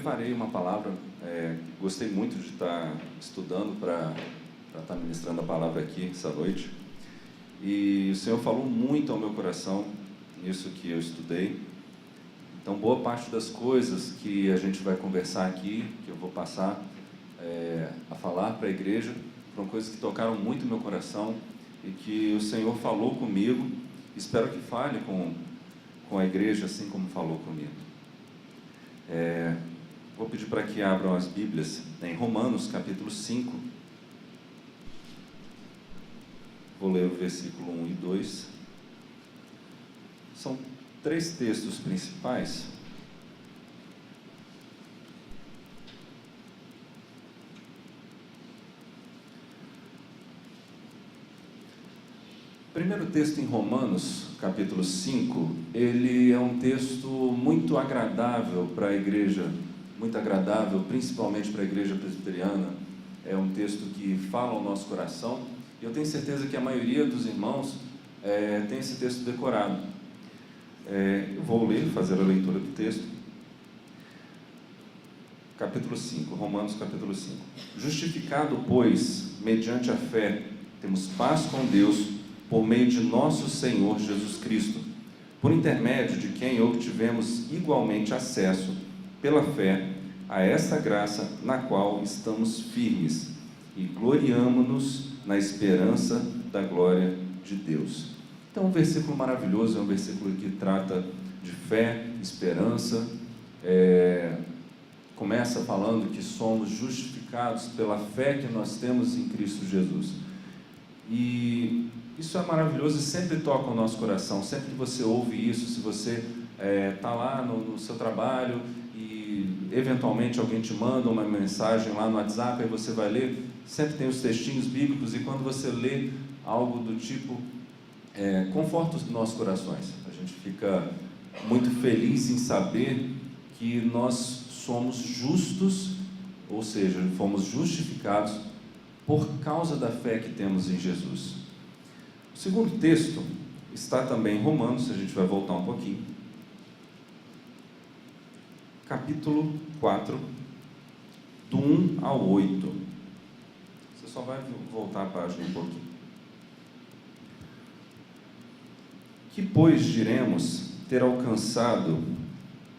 preparei uma palavra, gostei muito de estar estudando para estar ministrando a palavra aqui essa noite. E o Senhor falou muito ao meu coração, nisso que eu estudei. Então, boa parte das coisas que a gente vai conversar aqui, que eu vou passar a falar para a igreja, foram coisas que tocaram muito o meu coração e que o Senhor falou comigo. Espero que fale com a igreja assim como falou comigo. Vou pedir para que abram as Bíblias em Romanos, capítulo 5. Vou ler o versículo 1 e 2. São 3 textos principais. O primeiro texto em Romanos, capítulo 5, ele é um texto muito agradável para a igreja, muito agradável, principalmente para a igreja presbiteriana. É um texto que fala ao nosso coração, e eu tenho certeza que a maioria dos irmãos tem esse texto decorado. Eu vou ler, fazer a leitura do texto. Capítulo 5, Romanos capítulo 5. Justificado, pois, mediante a fé, temos paz com Deus, por meio de nosso Senhor Jesus Cristo, por intermédio de quem obtivemos igualmente acesso, pela fé, a essa graça na qual estamos firmes e gloriamo-nos na esperança da glória de Deus. Então, um versículo maravilhoso, é um versículo que trata de fé, esperança, começa falando que somos justificados pela fé que nós temos em Cristo Jesus. E isso é maravilhoso e sempre toca o nosso coração. Sempre que você ouve isso, se você está lá no seu trabalho e eventualmente alguém te manda uma mensagem lá no WhatsApp, aí você vai ler, sempre tem os textinhos bíblicos, e quando você lê algo do tipo, conforta os nossos corações. A gente fica muito feliz em saber que nós somos justos, ou seja, fomos justificados por causa da fé que temos em Jesus. O segundo texto está também em Romanos, a gente vai voltar um pouquinho. Capítulo 4, do 1 ao 8. Você só vai voltar a página um pouquinho. Que, pois, diremos ter alcançado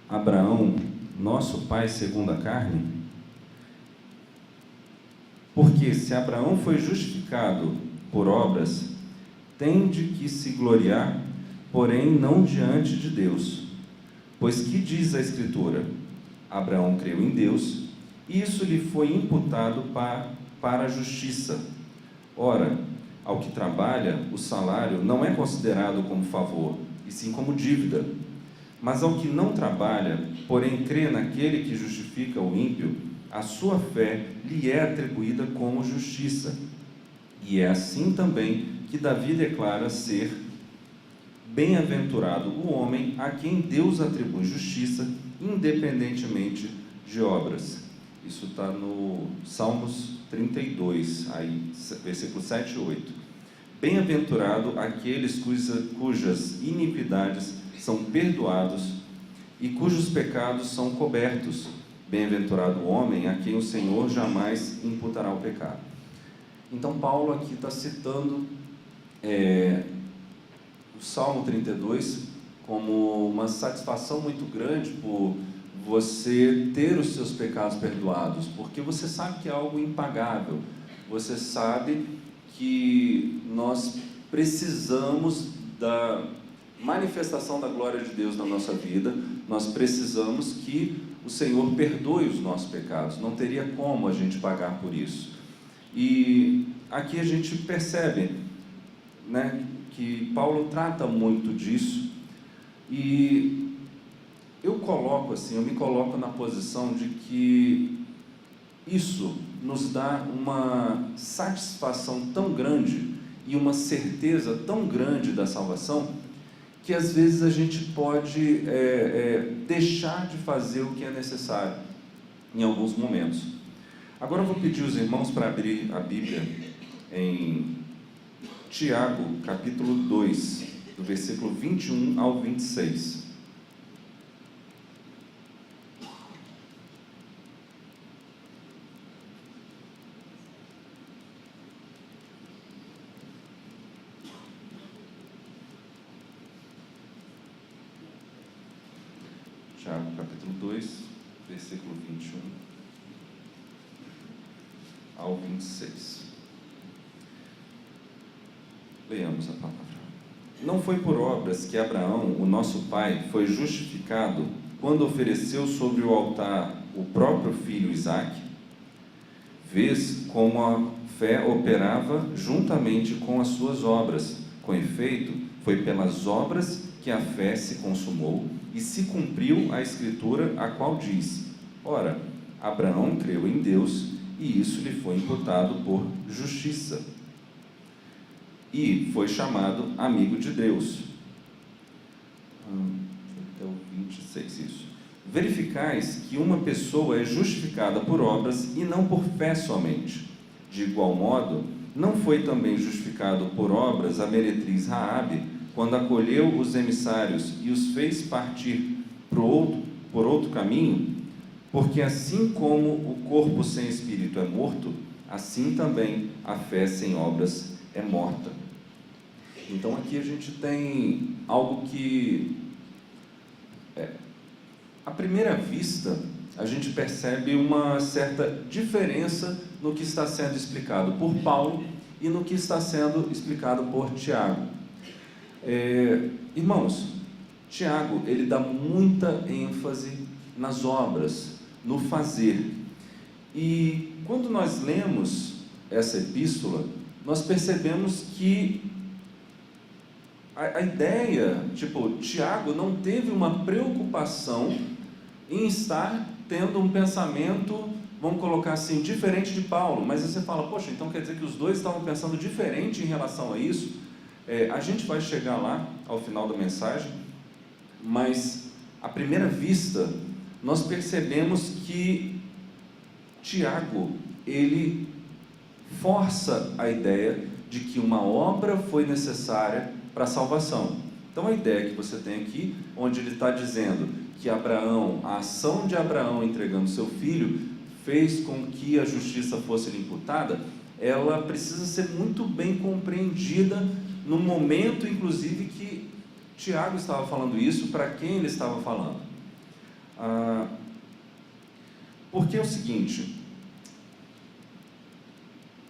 Abraão, nosso pai segundo a carne? Porque se Abraão foi justificado por obras, tem de que se gloriar, porém não diante de Deus. Pois que diz a Escritura? Abraão creu em Deus, e isso lhe foi imputado para a justiça. Ora, ao que trabalha, o salário não é considerado como favor, e sim como dívida. Mas ao que não trabalha, porém crê naquele que justifica o ímpio, a sua fé lhe é atribuída como justiça. E é assim também que Davi declara ser bem-aventurado o homem a quem Deus atribui justiça, independentemente de obras. Isso está no Salmos 32, aí, versículos 7 e 8. Bem-aventurado aqueles cujas iniquidades são perdoados e cujos pecados são cobertos. Bem-aventurado o homem a quem o Senhor jamais imputará o pecado. Então, Paulo aqui está citando o Salmo 32 como uma satisfação muito grande por você ter os seus pecados perdoados, porque você sabe que é algo impagável, você sabe que nós precisamos da manifestação da glória de Deus na nossa vida, nós precisamos que o Senhor perdoe os nossos pecados, não teria como a gente pagar por isso. E aqui a gente percebe, que Paulo trata muito disso, e eu me coloco na posição de que isso nos dá uma satisfação tão grande e uma certeza tão grande da salvação, que às vezes a gente pode deixar de fazer o que é necessário em alguns momentos. Agora eu vou pedir os irmãos para abrir a Bíblia em Tiago, capítulo 2, do versículo 21 ao 26. Tiago capítulo 2, versículo 21 ao 26. Leamos a palavra. Não foi por obras que Abraão, o nosso pai, foi justificado quando ofereceu sobre o altar o próprio filho Isaque? Vês como a fé operava juntamente com as suas obras. Com efeito, foi pelas obras que a fé se consumou e se cumpriu a Escritura, a qual diz: ora, Abraão creu em Deus e isso lhe foi imputado por justiça. E foi chamado amigo de Deus. Até o 26, isso. Verificais que uma pessoa é justificada por obras e não por fé somente. De igual modo, não foi também justificado por obras a meretriz Raabe, quando acolheu os emissários e os fez partir por outro caminho? Porque assim como o corpo sem espírito é morto, assim também a fé sem obras é morta. Então aqui a gente tem algo que, à primeira vista, a gente percebe uma certa diferença no que está sendo explicado por Paulo e no que está sendo explicado por Tiago. Irmãos, Tiago, ele dá muita ênfase nas obras, no fazer. E quando nós lemos essa epístola, nós percebemos que a ideia, Tiago não teve uma preocupação em estar tendo um pensamento, vamos colocar assim, diferente de Paulo. Mas aí você fala, poxa, então quer dizer que os dois estavam pensando diferente em relação a isso? A gente vai chegar lá ao final da mensagem, mas à primeira vista nós percebemos que Tiago, ele força a ideia de que uma obra foi necessária para a salvação. Então a ideia que você tem aqui, onde ele está dizendo que Abraão, a ação de Abraão entregando seu filho, fez com que a justiça fosse lhe imputada, ela precisa ser muito bem compreendida no momento, inclusive, que Tiago estava falando isso, para quem ele estava falando. Porque é o seguinte,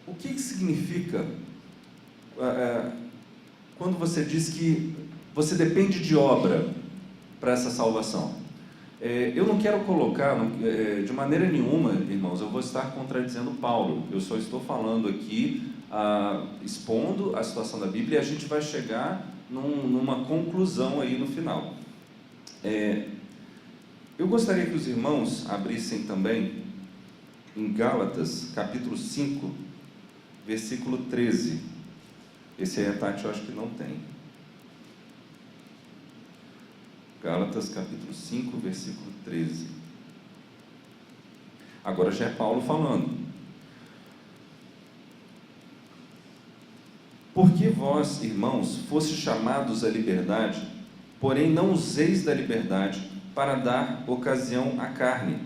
o que significa quando você diz que você depende de obra para essa salvação? Eu não quero colocar, de maneira nenhuma, irmãos, eu vou estar contradizendo Paulo. Eu só estou falando aqui, expondo a situação da Bíblia, e a gente vai chegar numa conclusão aí no final. Eu gostaria que os irmãos abrissem também em Gálatas, capítulo 5, versículo 13. Esse aí, Tati, eu acho que não tem. Gálatas, capítulo 5, versículo 13. Agora já é Paulo falando. Porque vós, irmãos, fostes chamados à liberdade, porém não useis da liberdade para dar ocasião à carne.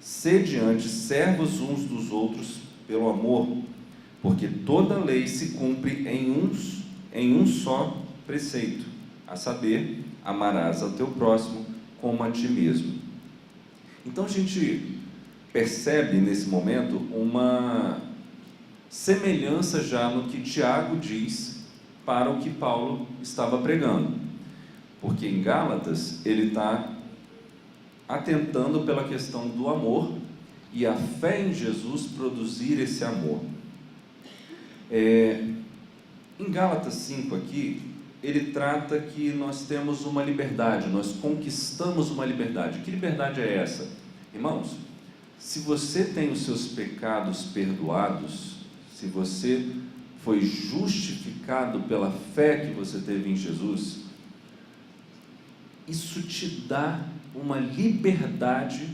Sede antes servos uns dos outros pelo amor, porque toda lei se cumpre em um só preceito, a saber, amarás ao teu próximo como a ti mesmo. Então a gente percebe nesse momento uma semelhança já no que Tiago diz para o que Paulo estava pregando, porque em Gálatas ele está atentando pela questão do amor e a fé em Jesus produzir esse amor. Em Gálatas 5 aqui, ele trata que nós temos uma liberdade, nós conquistamos uma liberdade. Que liberdade é essa? Irmãos, se você tem os seus pecados perdoados, se você foi justificado pela fé que você teve em Jesus, isso te dá uma liberdade,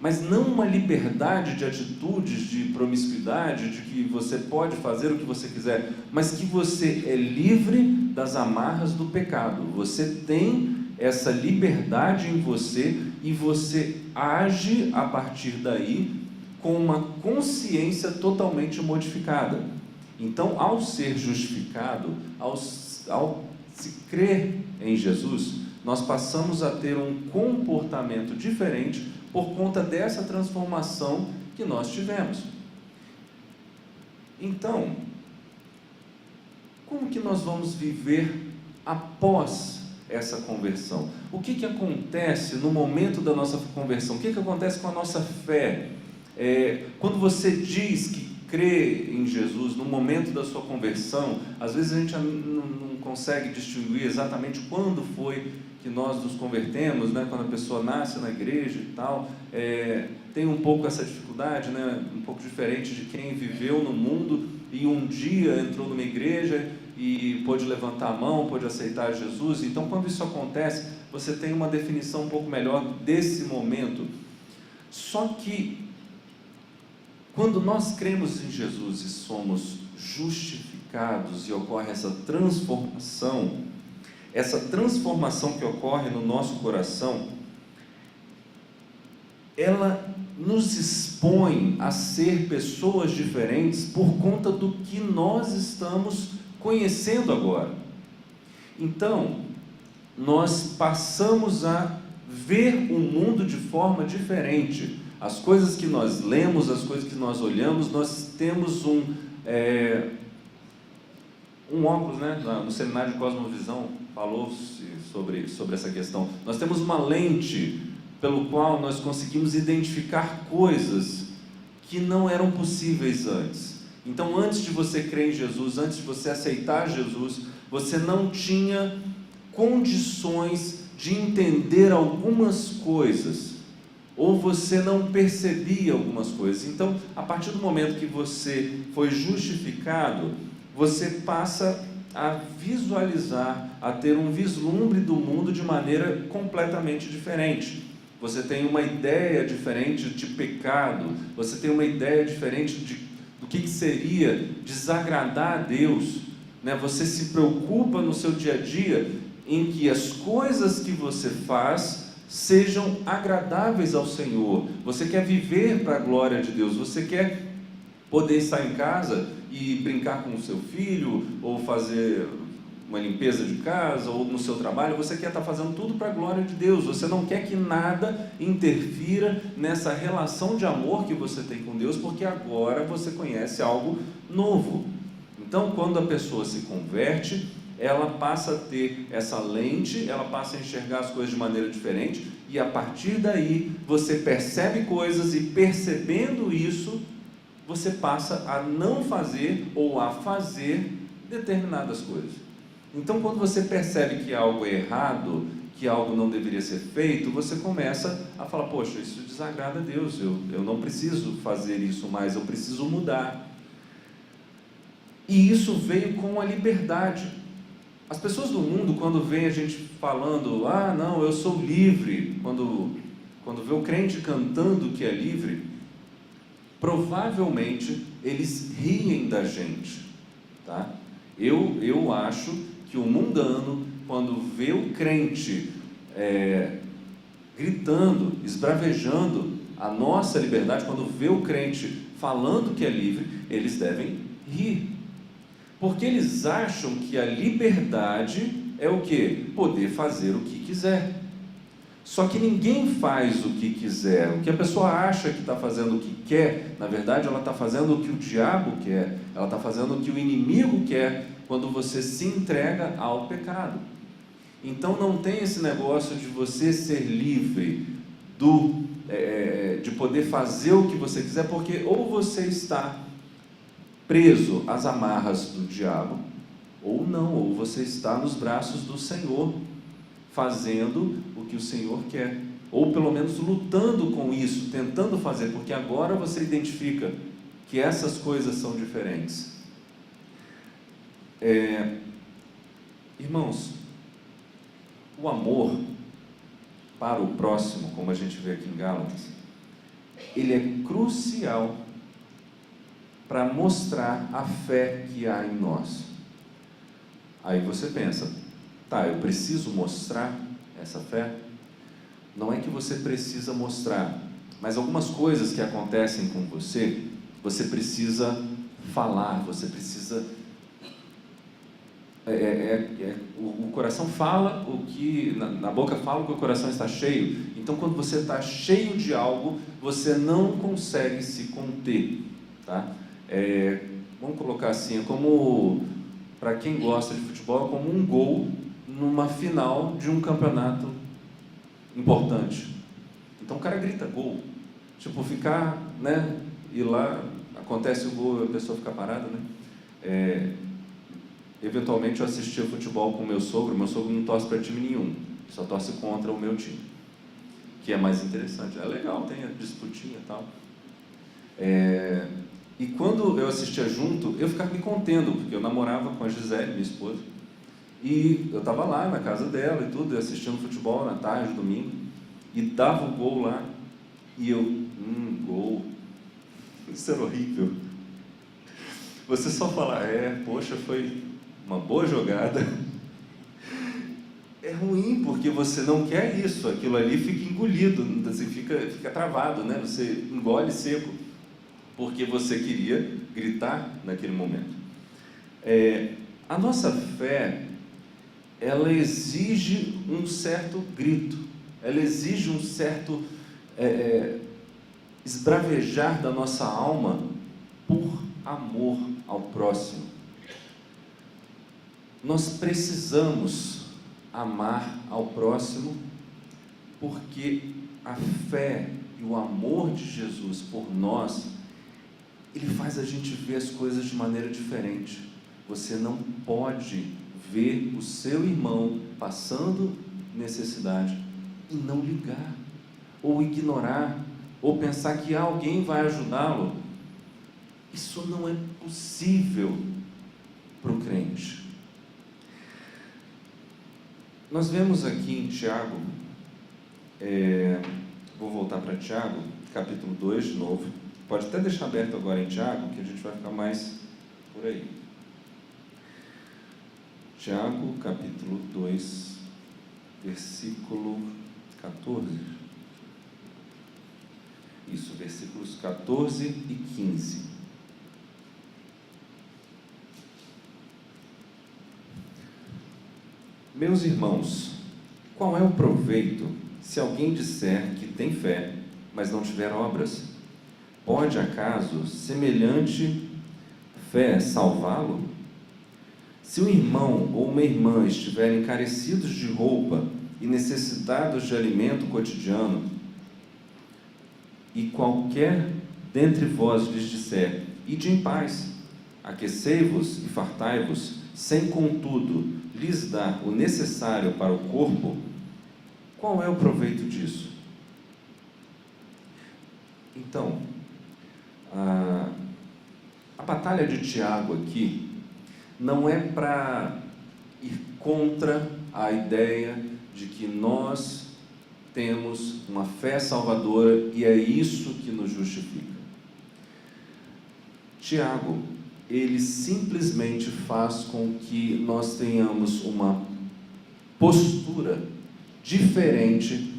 mas não uma liberdade de atitudes, de promiscuidade, de que você pode fazer o que você quiser, mas que você é livre das amarras do pecado. Você tem essa liberdade em você e você age a partir daí com uma consciência totalmente modificada. Então, ao ser justificado, ao se crer em Jesus, nós passamos a ter um comportamento diferente por conta dessa transformação que nós tivemos. Então, como que nós vamos viver após essa conversão? O que acontece no momento da nossa conversão? O que acontece com a nossa fé? Quando você diz que crê em Jesus, no momento da sua conversão, às vezes a gente não consegue distinguir exatamente quando foi que nós nos convertemos, né? Quando a pessoa nasce na igreja e tal, tem um pouco essa dificuldade, né? Um pouco diferente de quem viveu no mundo e um dia entrou numa igreja e pôde levantar a mão, pôde aceitar Jesus. Então, quando isso acontece, você tem uma definição um pouco melhor desse momento. Só que, quando nós cremos em Jesus e somos justificados e ocorre essa transformação que ocorre no nosso coração, ela nos expõe a ser pessoas diferentes por conta do que nós estamos conhecendo agora. Então, nós passamos a ver o mundo de forma diferente. As coisas que nós lemos, as coisas que nós olhamos, nós temos um óculos, né? No seminário de Cosmovisão falou-se sobre essa questão. Nós temos uma lente pelo qual nós conseguimos identificar coisas que não eram possíveis antes. Então, antes de você crer em Jesus, antes de você aceitar Jesus, você não tinha condições de entender algumas coisas, ou você não percebia algumas coisas. Então, a partir do momento que você foi justificado, você passa a visualizar, a ter um vislumbre do mundo de maneira completamente diferente. Você tem uma ideia diferente de pecado, você tem uma ideia diferente do que seria desagradar a Deus, né? Você se preocupa no seu dia a dia em que as coisas que você faz sejam agradáveis ao Senhor. Você quer viver para a glória de Deus, você quer poder estar em casa e brincar com o seu filho, ou fazer uma limpeza de casa, ou no seu trabalho. Você quer estar fazendo tudo para a glória de Deus. Você não quer que nada interfira nessa relação de amor que você tem com Deus, porque agora você conhece algo novo. Então, quando a pessoa se converte, ela passa a ter essa lente, ela passa a enxergar as coisas de maneira diferente, e a partir daí você percebe coisas, e percebendo isso, você passa a não fazer ou a fazer determinadas coisas. Então, quando você percebe que algo é errado, que algo não deveria ser feito, você começa a falar: poxa, isso desagrada a Deus, eu não preciso fazer isso mais, eu preciso mudar. E isso veio com a liberdade. As pessoas do mundo, quando veem a gente falando: ah, não, eu sou livre, quando vê o crente cantando que é livre, provavelmente eles riem da gente, tá? Eu acho que o mundano, quando vê o crente gritando, esbravejando a nossa liberdade, quando vê o crente falando que é livre, eles devem rir, porque eles acham que a liberdade é o quê? Poder fazer o que quiser. Só que ninguém faz o que quiser. O que a pessoa acha que está fazendo o que quer, na verdade ela está fazendo o que o diabo quer, ela está fazendo o que o inimigo quer, quando você se entrega ao pecado. Então não tem esse negócio de você ser livre, de poder fazer o que você quiser, porque ou você está preso às amarras do diabo, ou não, ou você está nos braços do Senhor, fazendo o que o Senhor quer, ou pelo menos lutando com isso, tentando fazer, porque agora você identifica que essas coisas são diferentes. Irmãos, o amor para o próximo, como a gente vê aqui em Gálatas, ele é crucial para mostrar a fé que há em nós. Aí você pensa: tá, eu preciso mostrar essa fé? Não é que você precisa mostrar, mas algumas coisas que acontecem com você, você precisa falar, você precisa o coração fala o que... Na boca fala o que o coração está cheio. Então, quando você está cheio de algo, você não consegue se conter. Tá? Vamos colocar assim, é como, para quem gosta de futebol, é como um gol numa final de um campeonato importante. Então o cara grita gol, tipo ficar, né, e lá acontece o gol e a pessoa fica parada, né? Eventualmente eu assistia futebol com meu sogro não torce para time nenhum, só torce contra o meu time, que é mais interessante, é legal, tem a disputinha e tal. E quando eu assistia junto, eu ficava me contendo, porque eu namorava com a Gisele, minha esposa, e eu estava lá na casa dela e tudo, assistindo futebol na tarde, domingo, e dava o gol lá, e eu, gol, isso era horrível. Você só fala, poxa, foi uma boa jogada. É ruim, porque você não quer isso, aquilo ali fica engolido, assim, fica travado, né? Você engole seco, porque você queria gritar naquele momento. A nossa fé, ela exige um certo grito, ela exige um certo esbravejar da nossa alma por amor ao próximo. Nós precisamos amar ao próximo, porque a fé e o amor de Jesus por nós, ele faz a gente ver as coisas de maneira diferente. Você não pode ver o seu irmão passando necessidade e não ligar, ou ignorar, ou pensar que alguém vai ajudá-lo. Isso não é possível para o crente. Nós vemos aqui em Tiago, vou voltar para Tiago, capítulo 2 de novo. Pode até deixar aberto agora em Tiago, que a gente vai ficar mais por aí. Tiago, capítulo 2, versículo 14. Isso, versículos 14 e 15. Meus irmãos, qual é o proveito se alguém disser que tem fé, mas não tiver obras? Pode, acaso, semelhante fé salvá-lo? Se um irmão ou uma irmã estiverem carecidos de roupa e necessitados de alimento cotidiano, e qualquer dentre vós lhes disser, ide em paz, aquecei-vos e fartai-vos, sem contudo lhes dar o necessário para o corpo, qual é o proveito disso? Então, a batalha de Tiago aqui não é para ir contra a ideia de que nós temos uma fé salvadora e é isso que nos justifica. Tiago, ele simplesmente faz com que nós tenhamos uma postura diferente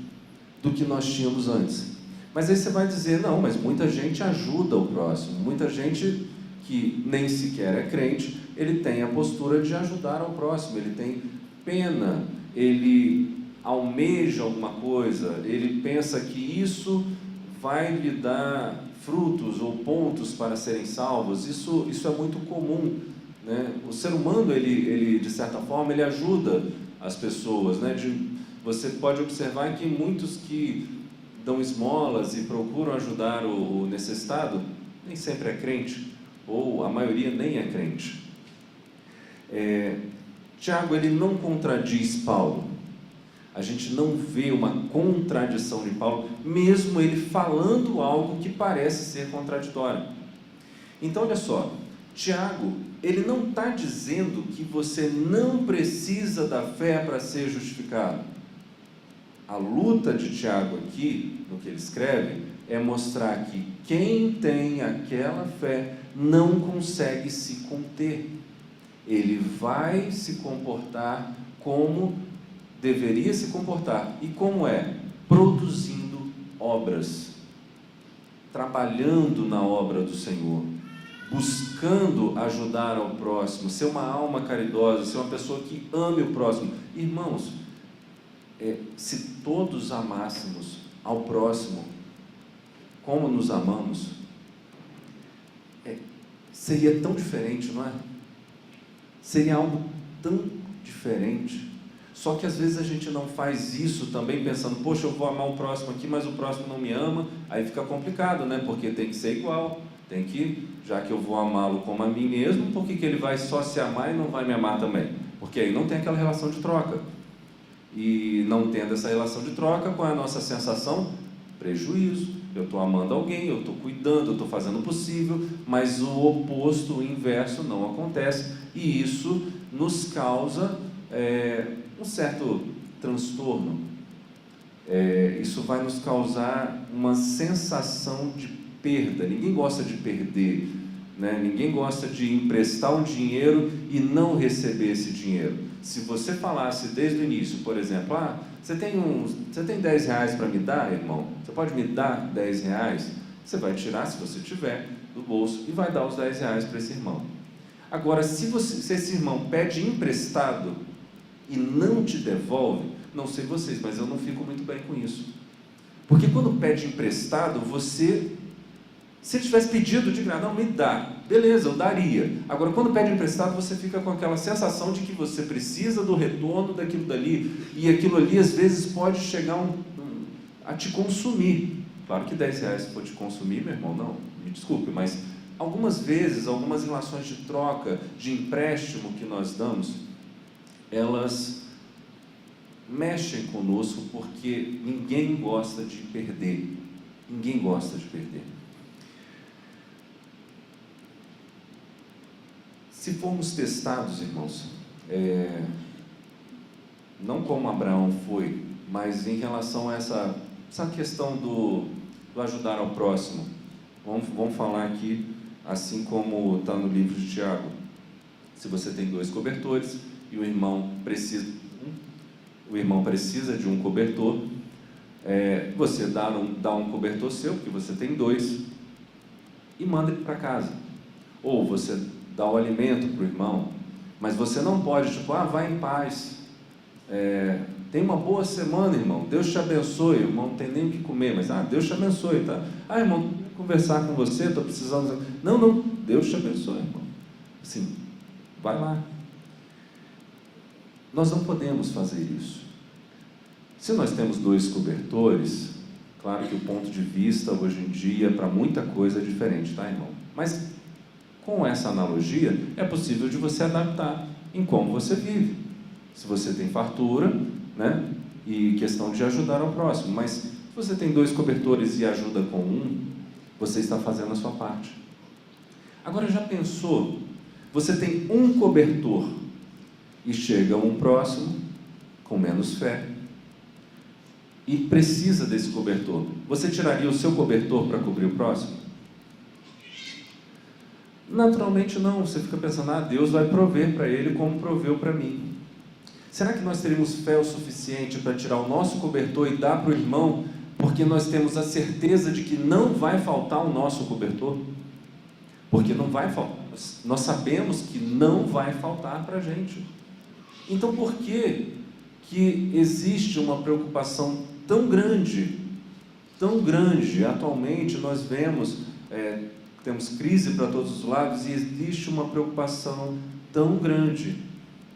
do que nós tínhamos antes. Mas aí você vai dizer, não, mas muita gente ajuda o próximo, muita gente que nem sequer é crente, ele tem a postura de ajudar ao próximo, ele tem pena, ele almeja alguma coisa, ele pensa que isso vai lhe dar frutos ou pontos para serem salvos. Isso é muito comum, né? O ser humano, ele de certa forma, ele ajuda as pessoas, né? Você pode observar que muitos que dão esmolas e procuram ajudar o necessitado, nem sempre é crente, ou a maioria nem é crente. Tiago, ele não contradiz Paulo. A gente não vê uma contradição de Paulo, mesmo ele falando algo que parece ser contraditório. Então, olha só, Tiago, ele não está dizendo que você não precisa da fé para ser justificado. A luta de Tiago aqui, no que ele escreve, é mostrar que quem tem aquela fé não consegue se conter. Ele vai se comportar como deveria se comportar. E como é? Produzindo obras, trabalhando na obra do Senhor, buscando ajudar ao próximo, ser uma alma caridosa, ser uma pessoa que ame o próximo. Irmãos, se todos amássemos ao próximo como nos amamos, seria tão diferente, não é? Seria algo tão diferente. Só que às vezes a gente não faz isso também pensando, poxa, eu vou amar o próximo aqui, mas o próximo não me ama, aí fica complicado, né? Porque tem que ser igual, tem que, já que eu vou amá-lo como a mim mesmo, por que ele vai só se amar e não vai me amar também? Porque aí não tem aquela relação de troca. E não tendo essa relação de troca, qual é a nossa sensação? Prejuízo. Eu estou amando alguém, eu estou cuidando, eu estou fazendo o possível, mas o oposto, o inverso não acontece, e isso nos causa um certo transtorno. Isso vai nos causar uma sensação de perda. Ninguém gosta de perder, né? Ninguém gosta de emprestar um dinheiro e não receber esse dinheiro. Se você falasse desde o início, por exemplo, você tem 10 reais para me dar, irmão? Você pode me dar 10 reais? Você vai tirar, se você tiver, do bolso e vai dar os 10 reais para esse irmão. Agora, se esse irmão pede emprestado e não te devolve, não sei vocês, mas eu não fico muito bem com isso. Porque quando pede emprestado, se ele tivesse pedido de graça, não, me dá, beleza, eu daria. Agora, quando pede emprestado, você fica com aquela sensação de que você precisa do retorno daquilo dali, e aquilo ali, às vezes, pode chegar a te consumir. Claro que 10 reais for te consumir, meu irmão, não, me desculpe, mas algumas vezes, algumas relações de troca, de empréstimo que nós damos, elas mexem conosco, porque ninguém gosta de perder. Ninguém gosta de perder. Se formos testados, irmãos, não como Abraão foi, mas em relação a essa questão do ajudar ao próximo, vamos falar aqui, assim como está no livro de Tiago. Se você tem 2 cobertores e o irmão precisa de um cobertor, você dá um cobertor seu, porque você tem 2, e manda ele para casa. Ou você dá o alimento para o irmão, mas você não pode, vai em paz, tem uma boa semana, irmão, Deus te abençoe. O irmão não tem nem o que comer, mas Deus te abençoe, tá? Irmão, vou conversar com você, estou precisando. Não, Deus te abençoe, irmão. Assim, vai lá. Nós não podemos fazer isso. Se nós temos 2 cobertores, claro que o ponto de vista hoje em dia para muita coisa é diferente, tá, irmão? Mas com essa analogia é possível de você adaptar em como você vive. Se você tem fartura, né, e questão de ajudar ao próximo, mas se você tem 2 cobertores e ajuda com um, você está fazendo a sua parte. Agora, já pensou? Você tem um cobertor e chega um próximo com menos fé e precisa desse cobertor. Você tiraria o seu cobertor para cobrir o próximo? Naturalmente não. Você fica pensando, Deus vai prover para ele como proveu para mim. Será que nós teríamos fé o suficiente para tirar o nosso cobertor e dar para o irmão, porque nós temos a certeza de que não vai faltar o nosso cobertor? Porque não vai faltar. Nós sabemos que não vai faltar para a gente. Então, por que existe uma preocupação tão grande? Atualmente nós vemos, temos crise para todos os lados, e existe uma preocupação tão grande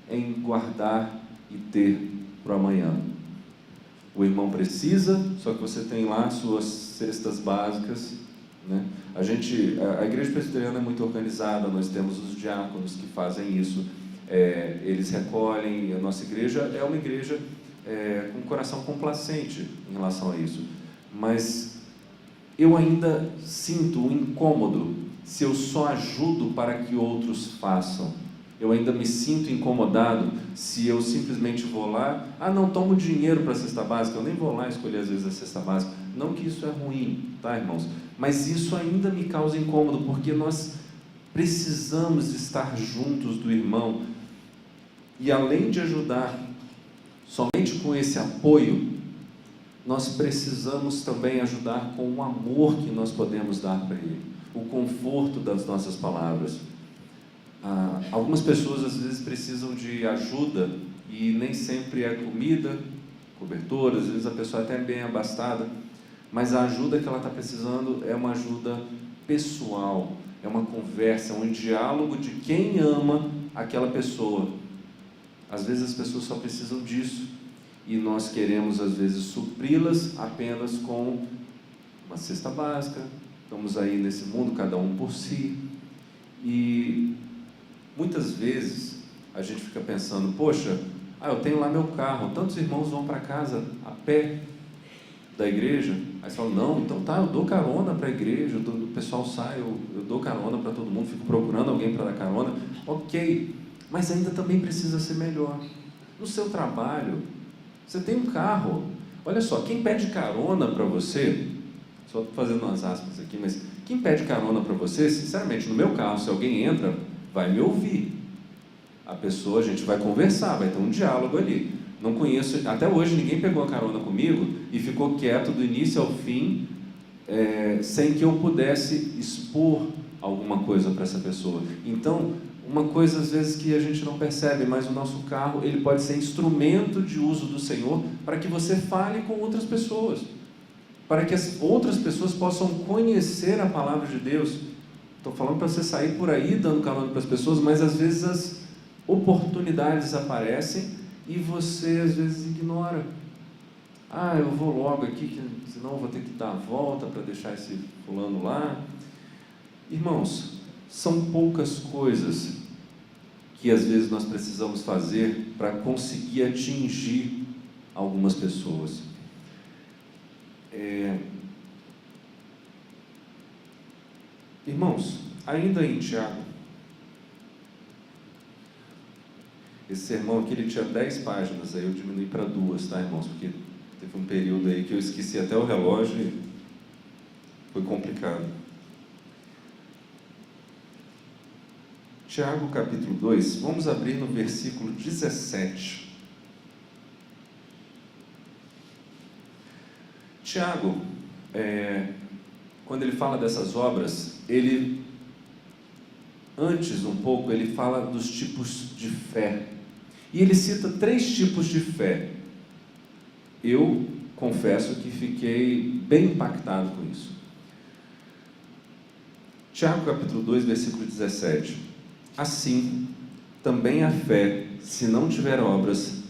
em guardar e ter para o amanhã. O irmão precisa, só que você tem lá suas cestas básicas, né? A igreja presbiteriana é muito organizada, nós temos os diáconos que fazem isso, eles recolhem. A nossa igreja é uma igreja com um coração complacente em relação a isso, mas eu ainda sinto um incômodo se eu só ajudo para que outros façam. Eu ainda me sinto incomodado se eu simplesmente vou lá, não tomo dinheiro para a cesta básica, eu nem vou lá escolher às vezes a cesta básica. Não que isso é ruim, tá, irmãos? Mas isso ainda me causa incômodo, porque nós precisamos estar juntos do irmão, e além de ajudar somente com esse apoio, nós precisamos também ajudar com o amor que nós podemos dar para ele. o conforto das nossas palavras. Algumas pessoas às vezes precisam de ajuda e nem sempre é comida, cobertor, às vezes a pessoa é até bem abastada, mas a ajuda que ela está precisando é uma ajuda pessoal, é uma conversa, é um diálogo de quem ama aquela pessoa. Às vezes as pessoas só precisam disso e nós queremos às vezes supri-las apenas com uma cesta básica. Estamos aí nesse mundo, cada um por si, e muitas vezes a gente fica pensando, poxa, eu tenho lá meu carro, tantos irmãos vão para casa a pé da igreja, aí você fala, não, então tá, eu dou carona para a igreja, o pessoal sai, eu dou carona para todo mundo, fico procurando alguém para dar carona, ok, mas ainda também precisa ser melhor. No seu trabalho, você tem um carro, olha só, quem pede carona para você, só estou fazendo umas aspas aqui, mas quem pede carona para você, sinceramente, no meu carro, se alguém entra, vai me ouvir. A pessoa, a gente vai conversar, vai ter um diálogo ali. Não conheço, até hoje ninguém pegou a carona comigo e ficou quieto do início ao fim, sem que eu pudesse expor alguma coisa para essa pessoa. Então, uma coisa às vezes que a gente não percebe, mas o nosso carro, ele pode ser instrumento de uso do Senhor para que você fale com outras pessoas, para que as outras pessoas possam conhecer a palavra de Deus. Estou falando para você sair por aí dando carona para as pessoas, mas às vezes as oportunidades aparecem e você às vezes ignora. Eu vou logo aqui, senão eu vou ter que dar a volta para deixar esse fulano lá. Irmãos, são poucas coisas que às vezes nós precisamos fazer para conseguir atingir algumas pessoas. Irmãos, ainda em Tiago, esse sermão aqui ele tinha 10 páginas, aí eu diminui para 2, tá, irmãos? Porque teve um período aí que eu esqueci até o relógio e foi complicado. Tiago capítulo 2, vamos abrir no versículo 17. Tiago, quando ele fala dessas obras, antes um pouco, ele fala dos tipos de fé. E ele cita 3 tipos de fé. Eu confesso que fiquei bem impactado com isso. Tiago capítulo 2, versículo 17. Assim, também a fé, se não tiver obras,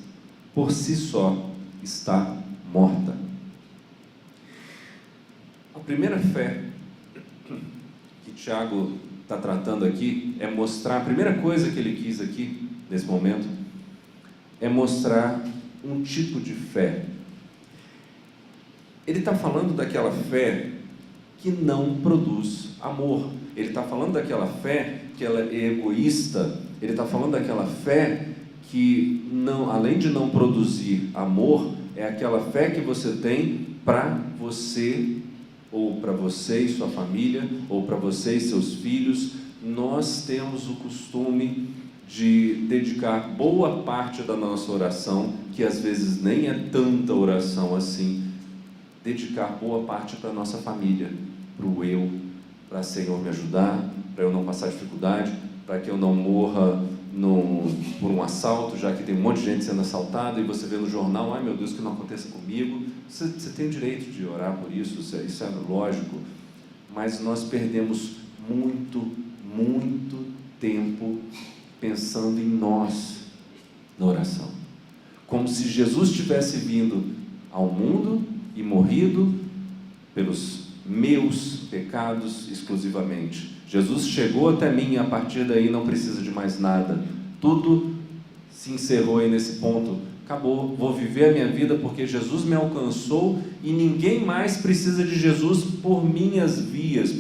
por si só está morta. A primeira fé que Tiago está tratando aqui é mostrar, a primeira coisa que ele quis aqui, nesse momento, é mostrar um tipo de fé. Ele está falando daquela fé que não produz amor. Ele está falando daquela fé que ela é egoísta. Ele está falando daquela fé que, não, além de não produzir amor, é aquela fé que você tem para você, ou para você e sua família, ou para você e seus filhos. Nós temos o costume de dedicar boa parte da nossa oração, que às vezes nem é tanta oração assim, dedicar boa parte para a nossa família, para o eu, para Senhor me ajudar, para eu não passar dificuldade, para que eu não morra por um assalto, já que tem um monte de gente sendo assaltada, e você vê no jornal, ai meu Deus, que não aconteça comigo. Você tem o direito de orar por isso, isso é lógico, mas nós perdemos muito tempo pensando em nós na oração, como se Jesus tivesse vindo ao mundo e morrido pelos meus pecados exclusivamente. Jesus chegou até mim e a partir daí não precisa de mais nada. Tudo se encerrou aí nesse ponto. Acabou, vou viver a minha vida porque Jesus me alcançou e ninguém mais precisa de Jesus por minhas vias,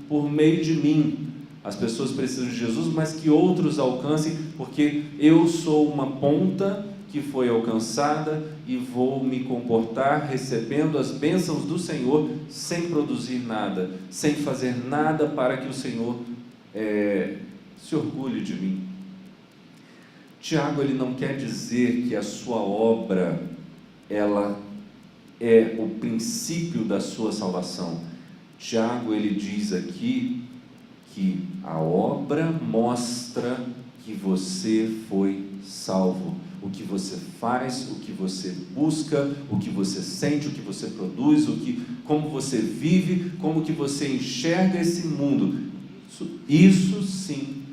por meio de mim. As pessoas precisam de Jesus, mas que outros alcancem, porque eu sou uma ponta que foi alcançada e vou me comportar recebendo as bênçãos do Senhor sem produzir nada, sem fazer nada para que o Senhor se orgulhe de mim. Tiago, ele não quer dizer que a sua obra, ela é o princípio da sua salvação. Tiago, ele diz aqui que a obra mostra que você foi salvo. O que você faz, o que você busca, o que você sente, o que você produz, como você vive, como que você enxerga esse mundo. Isso sim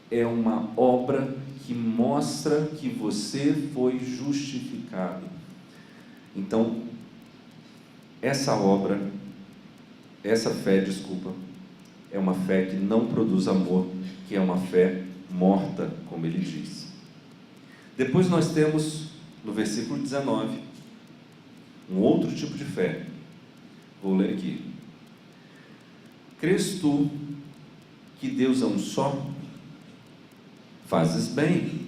é uma obra que mostra que você foi justificado. Então, essa fé, é uma fé que não produz amor, que é uma fé morta, como ele diz. Depois nós temos, no versículo 19, um outro tipo de fé. Vou ler aqui. Crês tu que Deus é um só? Fazes bem.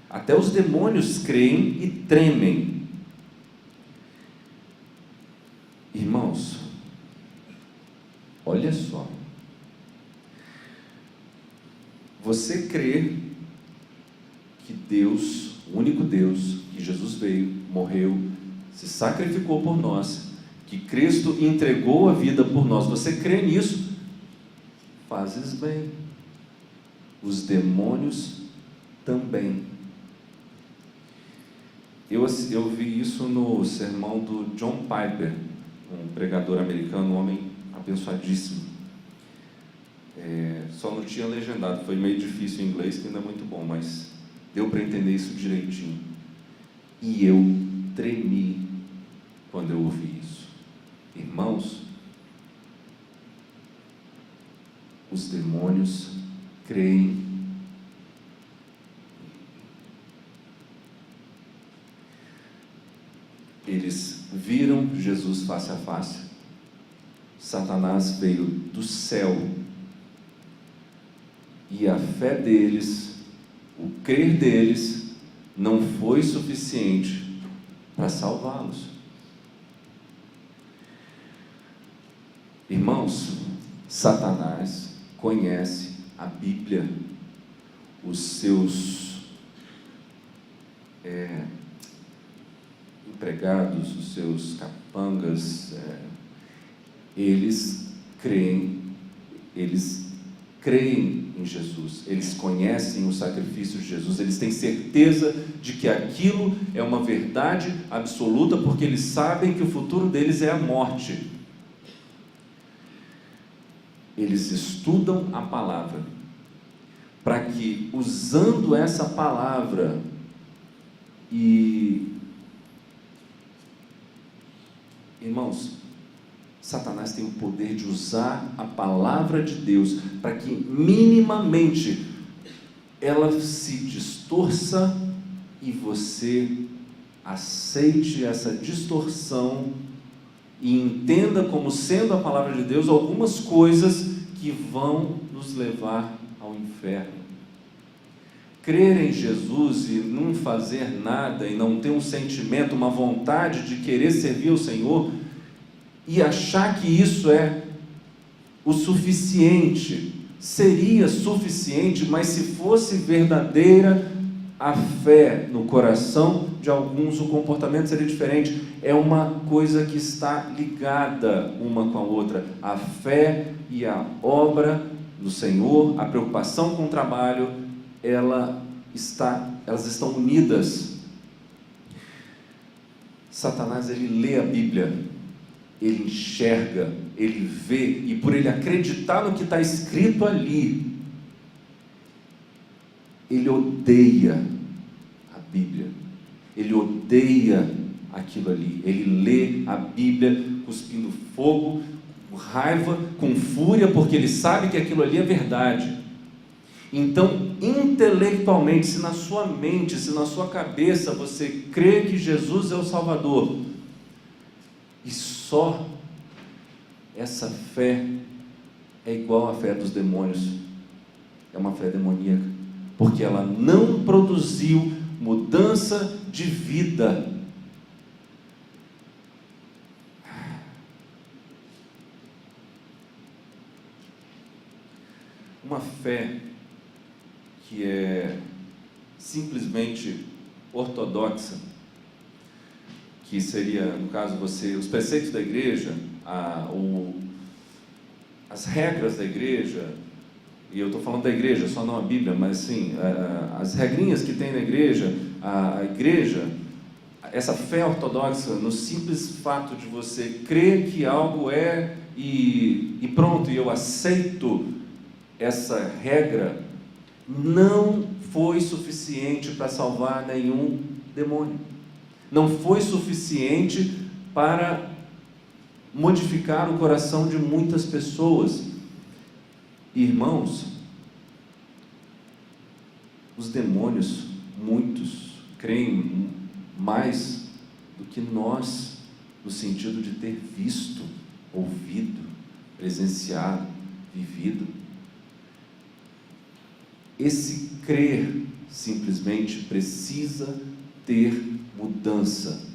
Até os demônios creem e tremem. Irmãos, olha só. Você crê que Deus, o único Deus, que Jesus veio, morreu, se sacrificou por nós, que Cristo entregou a vida por nós, você crê nisso? Fazes bem. Os demônios também. Eu vi isso no sermão do John Piper, um pregador americano, um homem abençoadíssimo. Só não tinha legendado, foi meio difícil em inglês, que ainda é muito bom, mas deu para entender isso direitinho. E eu tremi quando eu ouvi isso. Irmãos, os demônios creem. Eles viram Jesus face a face. Satanás veio do céu. E a fé deles, o crer deles, não foi suficiente para salvá-los. Irmãos, Satanás conhece a Bíblia, os seus empregados, os seus capangas, eles creem em Jesus, eles conhecem o sacrifício de Jesus, eles têm certeza de que aquilo é uma verdade absoluta, porque eles sabem que o futuro deles é a morte. Eles estudam a palavra, para que, usando essa palavra, irmãos, Satanás tem o poder de usar a palavra de Deus para que minimamente ela se distorça e você aceite essa distorção e entenda como sendo a palavra de Deus algumas coisas que vão nos levar ao inferno. Crer em Jesus e não fazer nada e não ter um sentimento, uma vontade de querer servir ao Senhor e achar que isso é o suficiente, seria suficiente, mas se fosse verdadeira a fé no coração de alguns, o comportamento seria diferente. É uma coisa que está ligada uma com a outra. A fé e a obra do Senhor, a preocupação com o trabalho, elas estão unidas. Satanás, ele lê a Bíblia, ele enxerga, ele vê, e por ele acreditar no que está escrito ali, ele odeia a Bíblia, ele odeia aquilo ali, ele lê a Bíblia cuspindo fogo, com raiva, com fúria, porque ele sabe que aquilo ali é verdade. Então, intelectualmente, se na sua mente, se na sua cabeça você crê que Jesus é o Salvador, e só essa fé é igual à fé dos demônios, é uma fé demoníaca, porque ela não produziu mudança de vida. Uma fé que é simplesmente ortodoxa, que seria, no caso, os preceitos da igreja, as regras da igreja, e eu estou falando da igreja, só não a Bíblia, mas sim, as regrinhas que tem na igreja, a igreja, essa fé ortodoxa, no simples fato de você crer que algo é e pronto, e eu aceito essa regra, não foi suficiente para salvar nenhum demônio. Não foi suficiente para modificar o coração de muitas pessoas. Irmãos, os demônios, muitos, creem mais do que nós, no sentido de ter visto, ouvido, presenciado, vivido. Esse crer simplesmente precisa ter mudança.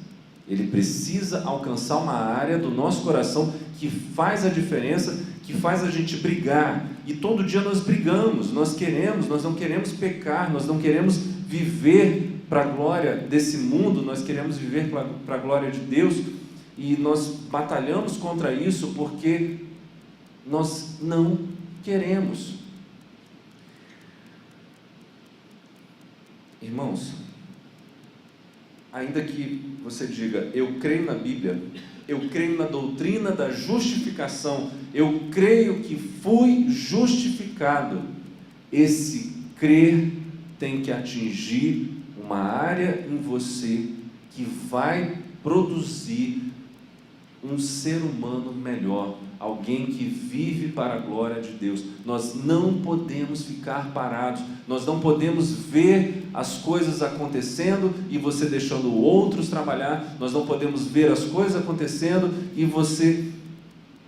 Ele precisa alcançar uma área do nosso coração que faz a diferença, que faz a gente brigar. E todo dia nós brigamos, nós não queremos pecar, nós não queremos viver para a glória desse mundo, nós queremos viver para a glória de Deus, e nós batalhamos contra isso porque nós não queremos. Irmãos, ainda que você diga, eu creio na Bíblia, eu creio na doutrina da justificação, eu creio que fui justificado, esse crer tem que atingir uma área em você que vai produzir um ser humano melhor, alguém que vive para a glória de Deus. Nós não podemos ficar parados, nós não podemos ver as coisas acontecendo e você deixando outros trabalhar, nós não podemos ver as coisas acontecendo e você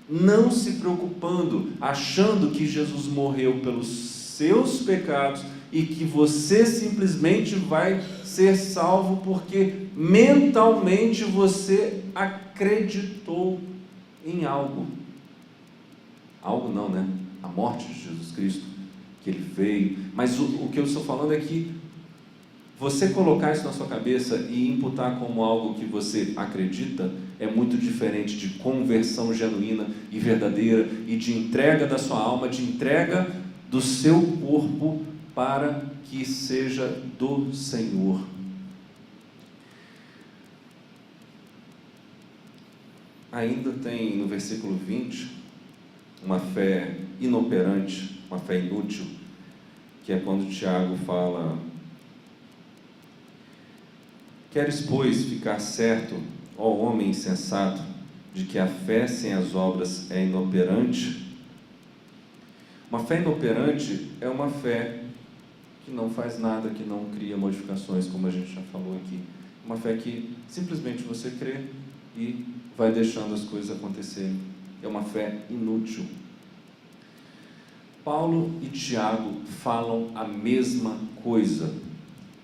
não se preocupando, achando que Jesus morreu pelos seus pecados e que você simplesmente vai ser salvo porque mentalmente você acreditou em algo. Algo não, né? A morte de Jesus Cristo, que Ele veio. Mas o que eu estou falando é que você colocar isso na sua cabeça e imputar como algo que você acredita é muito diferente de conversão genuína e verdadeira e de entrega da sua alma, de entrega do seu corpo para que seja do Senhor. Ainda tem no versículo 20 uma fé inoperante, uma fé inútil, que é quando Tiago fala: queres, pois, ficar certo, ó homem insensato, de que a fé sem as obras é inoperante? Uma fé inoperante é uma fé que não faz nada, que não cria modificações, como a gente já falou aqui. Uma fé que simplesmente você crê e vai deixando as coisas acontecerem. É uma fé inútil. Paulo e Tiago falam a mesma coisa.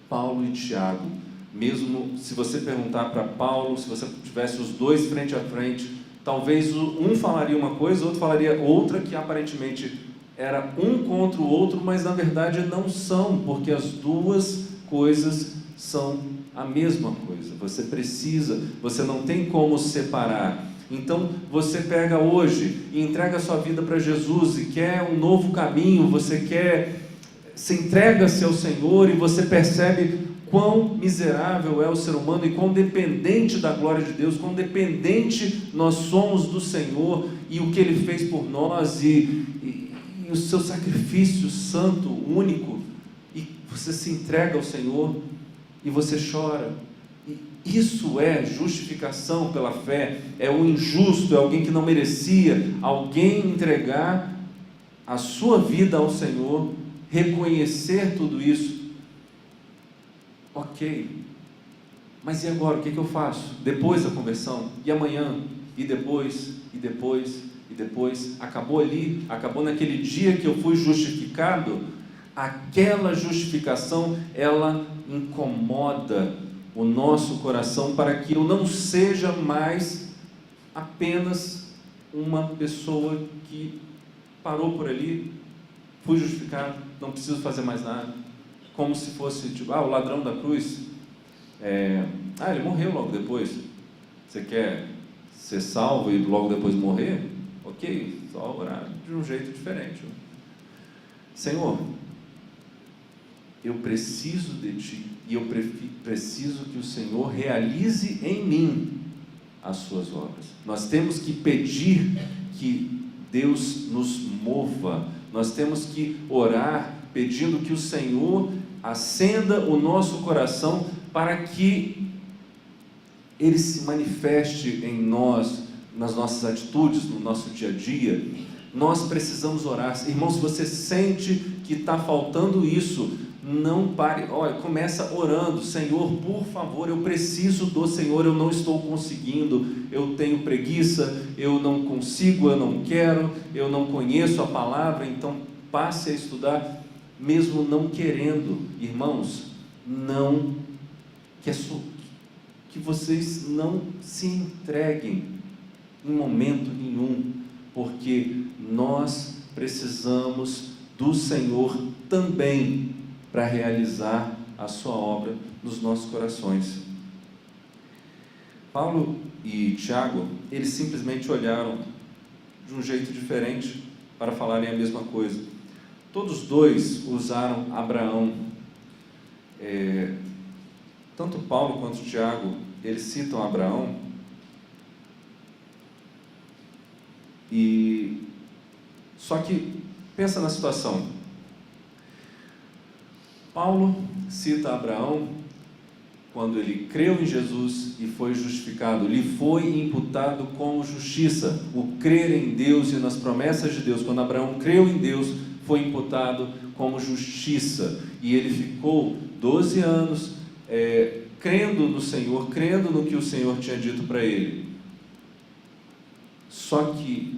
Paulo e Tiago, mesmo se você perguntar para Paulo, se você tivesse os dois frente a frente, talvez um falaria uma coisa, o outro falaria outra, que aparentemente era um contra o outro, mas na verdade não são, porque as duas coisas são a mesma coisa. Você não tem como separar. Então você pega hoje e entrega a sua vida para Jesus e quer um novo caminho, se entrega-se ao Senhor e você percebe quão miserável é o ser humano e quão dependente da glória de Deus, quão dependente nós somos do Senhor e o que Ele fez por nós e o seu sacrifício santo, único, e você se entrega ao Senhor e você chora. E isso é justificação pela fé. É o injusto, é alguém que não merecia, alguém entregar a sua vida ao Senhor, reconhecer tudo isso. Ok, mas e agora? O que eu faço? Depois da conversão? E amanhã? E depois? E depois? E depois? Acabou ali? Acabou naquele dia que eu fui justificado? Aquela justificação, ela incomoda o nosso coração para que eu não seja mais apenas uma pessoa que parou por ali, fui justificado, não preciso fazer mais nada, como se fosse tipo, o ladrão da cruz, ele morreu logo depois, você quer ser salvo e logo depois morrer? Ok, só orar de um jeito diferente. Senhor, eu preciso de Ti, e eu preciso que o Senhor realize em mim as Suas obras. Nós temos que pedir que Deus nos mova, nós temos que orar pedindo que o Senhor acenda o nosso coração para que Ele se manifeste em nós, nas nossas atitudes, no nosso dia a dia. Nós precisamos orar. Irmão, se você sente que está faltando isso, não pare, começa orando. Senhor, por favor, eu preciso do Senhor, eu não estou conseguindo, eu tenho preguiça, eu não consigo, eu não quero, eu não conheço a palavra. Então passe a estudar, mesmo não querendo. Irmãos, não, que vocês não se entreguem em momento nenhum, porque nós precisamos do Senhor também para realizar a sua obra nos nossos corações. Paulo e Tiago, eles simplesmente olharam de um jeito diferente para falarem a mesma coisa. Todos dois usaram Abraão. Tanto Paulo quanto Tiago, eles citam Abraão. Só que, pensa na situação. Paulo cita Abraão quando ele creu em Jesus e foi justificado, lhe foi imputado como justiça. O crer em Deus e nas promessas de Deus, quando Abraão creu em Deus, foi imputado como justiça, e ele ficou 12 anos crendo no Senhor, crendo no que o Senhor tinha dito para ele. Só que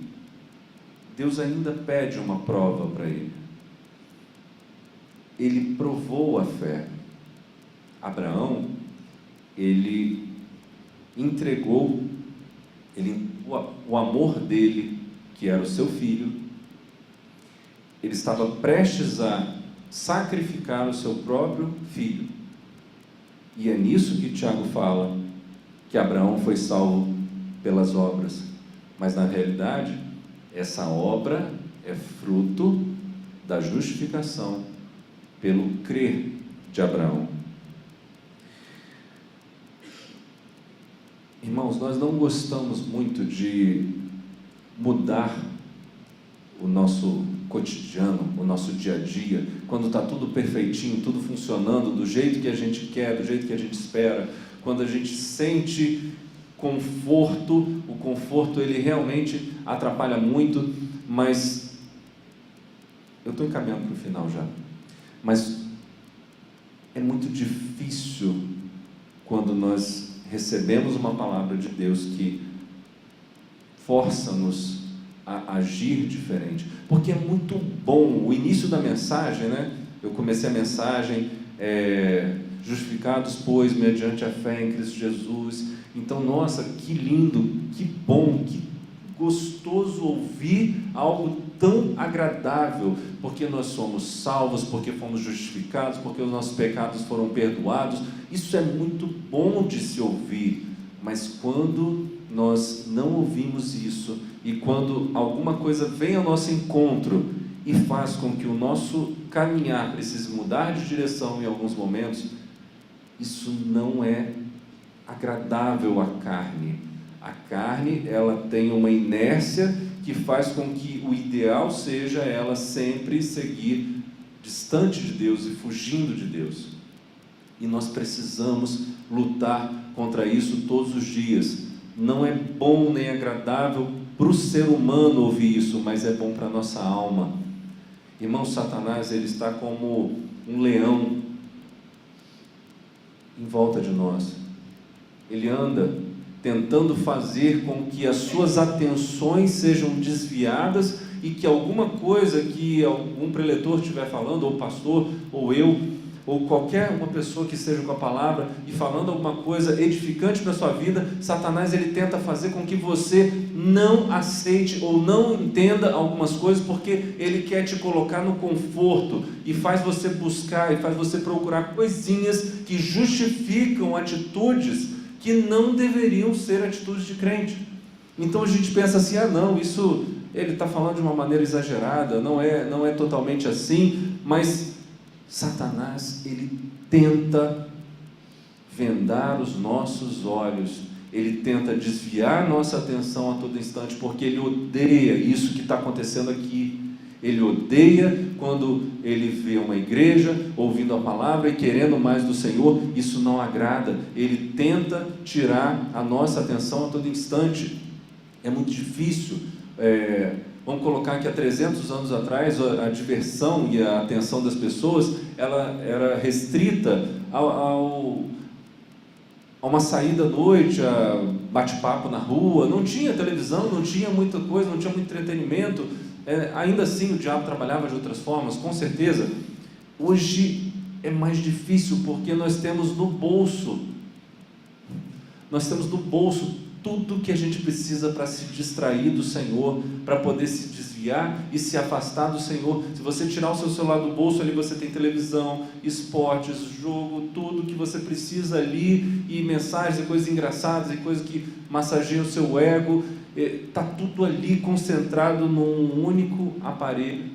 Deus ainda pede uma prova para ele. Ele provou a fé. Abraão, ele entregou o amor dele, que era o seu filho. Ele estava prestes a sacrificar o seu próprio filho. E é nisso que Tiago fala que Abraão foi salvo pelas obras. Mas na realidade, essa obra é fruto da justificação pelo crer de Abraão. Irmãos, nós não gostamos muito de mudar o nosso cotidiano, o nosso dia a dia, quando está tudo perfeitinho, tudo funcionando do jeito que a gente quer, do jeito que a gente espera, quando a gente sente conforto. O conforto, ele realmente atrapalha muito, mas eu estou encaminhando para o final já. Mas é muito difícil quando nós recebemos uma palavra de Deus que força-nos a agir diferente, porque é muito bom. O início da mensagem, né? Eu comecei a mensagem, justificados, pois, mediante a fé em Cristo Jesus. Então, nossa, que lindo, que bom, que gostoso ouvir algo tão agradável, porque nós somos salvos, porque fomos justificados, porque os nossos pecados foram perdoados. Isso é muito bom de se ouvir, mas quando nós não ouvimos isso, e quando alguma coisa vem ao nosso encontro e faz com que o nosso caminhar precise mudar de direção em alguns momentos, isso não é agradável à carne. A carne, ela tem uma inércia que faz com que o ideal seja ela sempre seguir distante de Deus e fugindo de Deus. E nós precisamos lutar contra isso todos os dias. Não é bom nem agradável para o ser humano ouvir isso, mas é bom para a nossa alma. Irmão, Satanás, ele está como um leão em volta de nós. Ele anda tentando fazer com que as suas atenções sejam desviadas e que alguma coisa que algum preletor estiver falando, ou pastor, ou eu, ou qualquer uma pessoa que esteja com a palavra e falando alguma coisa edificante para a sua vida, Satanás, ele tenta fazer com que você não aceite ou não entenda algumas coisas, porque ele quer te colocar no conforto e faz você buscar e faz você procurar coisinhas que justificam atitudes que não deveriam ser atitudes de crente. Então a gente pensa assim, não, isso ele está falando de uma maneira exagerada, não é totalmente assim, mas Satanás, ele tenta vendar os nossos olhos, ele tenta desviar nossa atenção a todo instante, porque ele odeia isso que está acontecendo aqui. Ele odeia quando ele vê uma igreja ouvindo a palavra e querendo mais do Senhor. Isso não agrada. Ele tenta tirar a nossa atenção a todo instante. É muito difícil. Vamos colocar que há 300 anos atrás a diversão e a atenção das pessoas ela era restrita a uma saída à noite, a bate-papo na rua. Não tinha televisão, não tinha muita coisa, não tinha muito entretenimento. Ainda assim o diabo trabalhava de outras formas, com certeza. Hoje é mais difícil, porque nós temos no bolso tudo que a gente precisa para se distrair do Senhor, para poder se desviar e se afastar do Senhor. Se você tirar o seu celular do bolso, ali você tem televisão, esportes, jogo, tudo que você precisa ali, e mensagens, e coisas engraçadas, e coisas que massageiam o seu ego. Está tudo ali concentrado num único aparelho.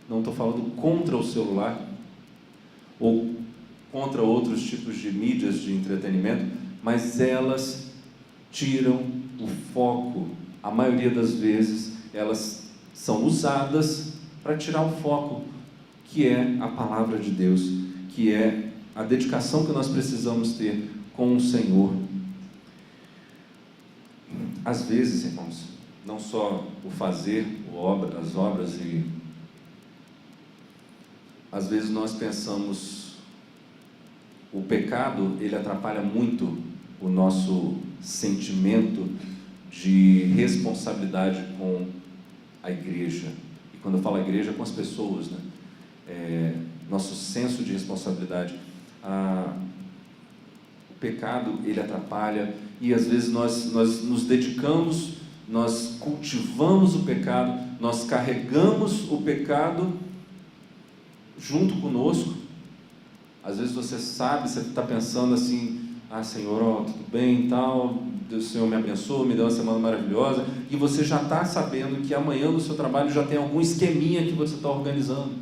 Não estou falando contra o celular ou contra outros tipos de mídias de entretenimento, mas elas tiram o foco. A maioria das vezes elas são usadas para tirar o foco, que é a palavra de Deus, que é a dedicação que nós precisamos ter com o Senhor. Às vezes, irmãos, não só o fazer, as obras, e às vezes nós pensamos, o pecado, ele atrapalha muito o nosso sentimento de responsabilidade com a igreja. E quando eu falo igreja, com as pessoas, né? Nosso senso de responsabilidade. O pecado, ele atrapalha, e às vezes nós nos dedicamos, nós cultivamos o pecado, nós carregamos o pecado junto conosco. Às vezes você sabe, você está pensando assim: Senhor, tudo bem e tal, Deus, Senhor me abençoe, me dê uma semana maravilhosa, e você já está sabendo que amanhã no seu trabalho já tem algum esqueminha que você está organizando.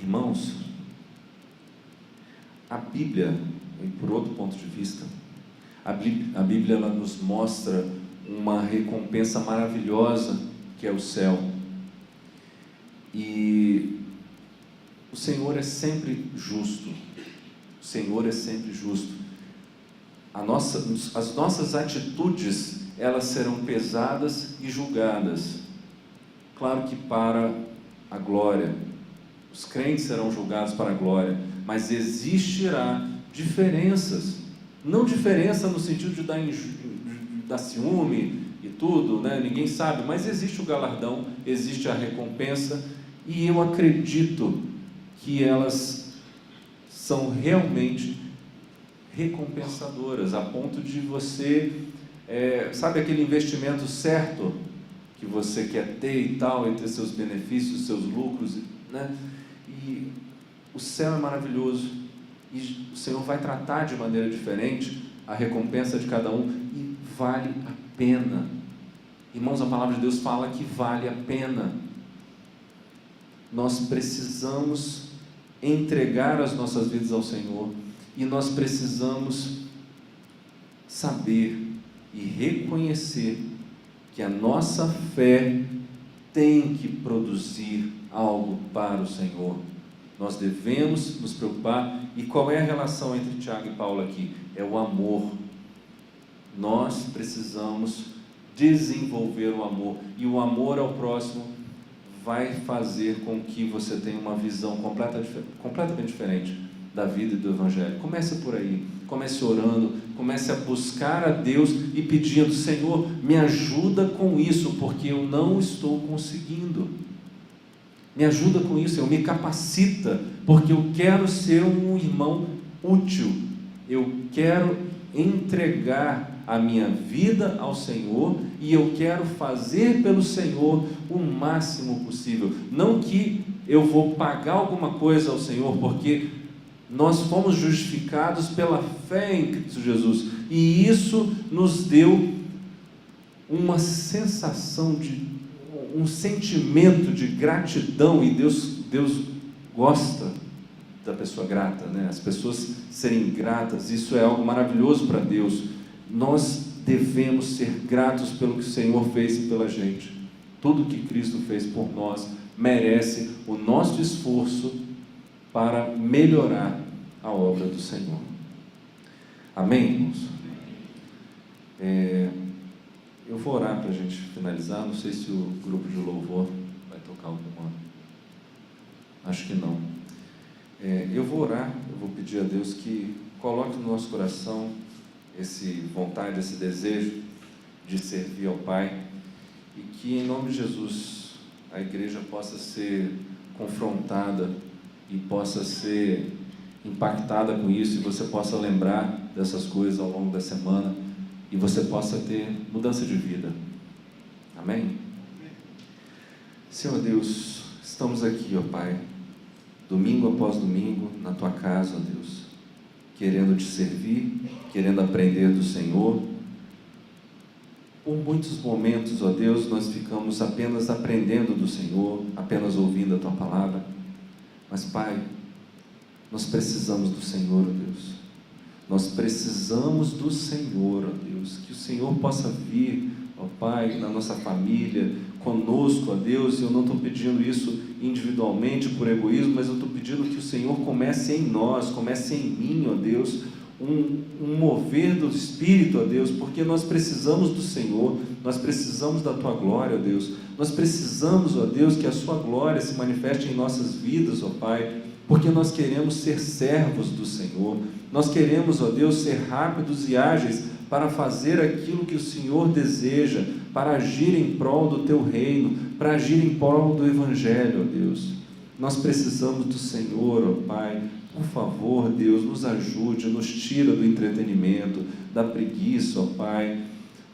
Irmãos, a Bíblia, e por outro ponto de vista, a Bíblia ela nos mostra uma recompensa maravilhosa que é o céu. E o Senhor é sempre justo. O Senhor é sempre justo. As nossas atitudes, elas serão pesadas e julgadas. Claro que para a glória. Os crentes serão julgados para a glória. Mas existirá diferenças. Não diferença no sentido de dar ciúme e tudo, né? Ninguém sabe. Mas existe o galardão, existe a recompensa. E eu acredito que elas são realmente recompensadoras, a ponto de você, sabe aquele investimento certo que você quer ter e tal, e ter seus benefícios, seus lucros, né? E o céu é maravilhoso, e o Senhor vai tratar de maneira diferente a recompensa de cada um, e vale a pena. Irmãos, a palavra de Deus fala que vale a pena. Nós precisamos entregar as nossas vidas ao Senhor, e nós precisamos saber e reconhecer que a nossa fé tem que produzir algo para o Senhor. Nós devemos nos preocupar. E qual é a relação entre Tiago e Paulo aqui? É o amor. Nós precisamos desenvolver o amor, e o amor ao próximo vai fazer com que você tenha uma visão completamente diferente da vida e do Evangelho. Comece por aí, comece orando, comece a buscar a Deus e pedindo: Senhor, me ajuda com isso, porque eu não estou conseguindo. Me ajuda com isso, Senhor, me capacita, porque eu quero ser um irmão útil. Eu quero entregar a minha vida ao Senhor, e eu quero fazer pelo Senhor o máximo possível. Não que eu vou pagar alguma coisa ao Senhor, porque nós fomos justificados pela fé em Cristo Jesus, e isso nos deu uma sensação um sentimento de gratidão, e Deus gosta da pessoa grata, né? As pessoas serem gratas, isso é algo maravilhoso para Deus. Nós devemos ser gratos pelo que o Senhor fez pela gente. Tudo que Cristo fez por nós merece o nosso esforço para melhorar a obra do Senhor. Amém, irmãos? Eu vou orar para a gente finalizar. Não sei se o grupo de louvor vai tocar alguma. Acho que não. Eu vou orar, eu vou pedir a Deus que coloque no nosso coração essa vontade, esse desejo de servir ao Pai, e que em nome de Jesus a igreja possa ser confrontada e possa ser impactada com isso, e você possa lembrar dessas coisas ao longo da semana, e você possa ter mudança de vida. Amém? Senhor Deus, estamos aqui, ó Pai, domingo após domingo, na Tua casa, ó Deus, querendo Te servir, querendo aprender do Senhor. Por muitos momentos, ó Deus, nós ficamos apenas aprendendo do Senhor, apenas ouvindo a Tua palavra. Mas, Pai, nós precisamos do Senhor, ó Deus. Nós precisamos do Senhor, ó Deus. Que o Senhor possa vir, ó Pai, na nossa família, conosco, ó Deus. Eu não estou pedindo isso individualmente por egoísmo, mas eu estou pedindo que o Senhor comece em nós, comece em mim, ó Deus, um mover do Espírito, ó Deus, porque nós precisamos do Senhor, nós precisamos da Tua glória, ó Deus. Nós precisamos, ó Deus, que a Sua glória se manifeste em nossas vidas, ó Pai, porque nós queremos ser servos do Senhor. Nós queremos, ó Deus, ser rápidos e ágeis para fazer aquilo que o Senhor deseja, para agir em prol do Teu reino, para agir em prol do Evangelho, ó Deus. Nós precisamos do Senhor, ó Pai. Por favor, Deus, nos ajude, nos tira do entretenimento, da preguiça, ó Pai.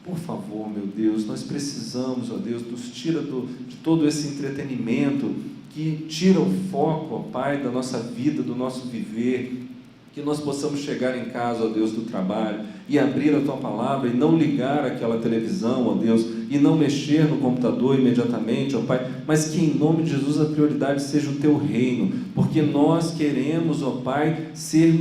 Por favor, meu Deus, nós precisamos, ó Deus, nos tira de todo esse entretenimento que tira o foco, ó Pai, da nossa vida, do nosso viver. Que nós possamos chegar em casa, ó Deus, do trabalho, e abrir a Tua palavra, e não ligar aquela televisão, ó Deus, e não mexer no computador imediatamente, ó Pai, mas que em nome de Jesus a prioridade seja o Teu reino, porque nós queremos, ó Pai, ser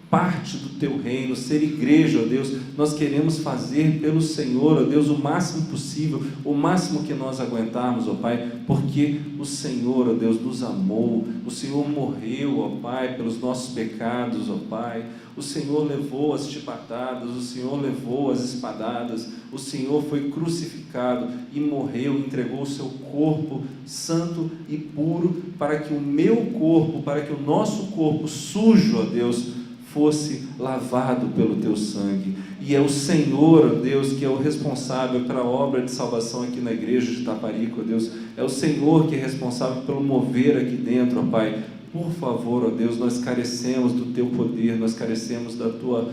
parte do Teu reino, ser igreja, ó Deus. Nós queremos fazer pelo Senhor, ó Deus, o máximo possível, o máximo que nós aguentarmos, ó Pai, porque o Senhor, ó Deus, nos amou, o Senhor morreu, ó Pai, pelos nossos pecados, ó Pai. O Senhor levou as chibatadas, o Senhor levou as espadadas, o Senhor foi crucificado e morreu, entregou o seu corpo santo e puro, para que o meu corpo, para que o nosso corpo sujo, ó Deus, fosse lavado pelo Teu sangue. E é o Senhor, ó Deus, que é o responsável pela obra de salvação aqui na igreja de Itaparica, ó Deus. É o Senhor que é responsável pelo mover aqui dentro, ó Pai. Por favor, ó Deus, nós carecemos do Teu poder, nós carecemos da Tua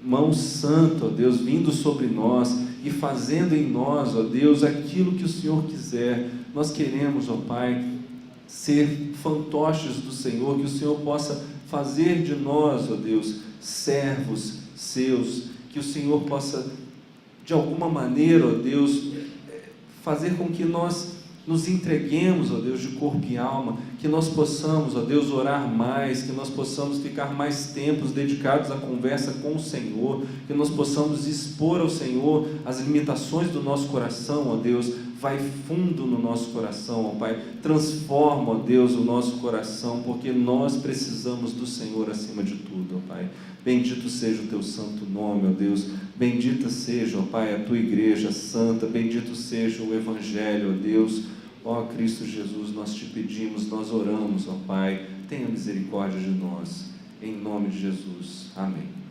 mão santa, ó Deus, vindo sobre nós e fazendo em nós, ó Deus, aquilo que o Senhor quiser. Nós queremos, ó Pai, ser fantoches do Senhor, que o Senhor possa fazer de nós, ó Deus, servos Seus, que o Senhor possa, de alguma maneira, ó Deus, fazer com que nós nos entreguemos, ó Deus, de corpo e alma, que nós possamos, ó Deus, orar mais, que nós possamos ficar mais tempos dedicados à conversa com o Senhor, que nós possamos expor ao Senhor as limitações do nosso coração, ó Deus. Vai fundo no nosso coração, ó Pai, transforma, ó Deus, o nosso coração, porque nós precisamos do Senhor acima de tudo, ó Pai. Bendito seja o Teu santo nome, ó Deus, bendita seja, ó Pai, a Tua igreja santa, bendito seja o Evangelho, ó Deus. Ó Cristo Jesus, nós Te pedimos, nós oramos, ó Pai, tenha misericórdia de nós, em nome de Jesus, amém.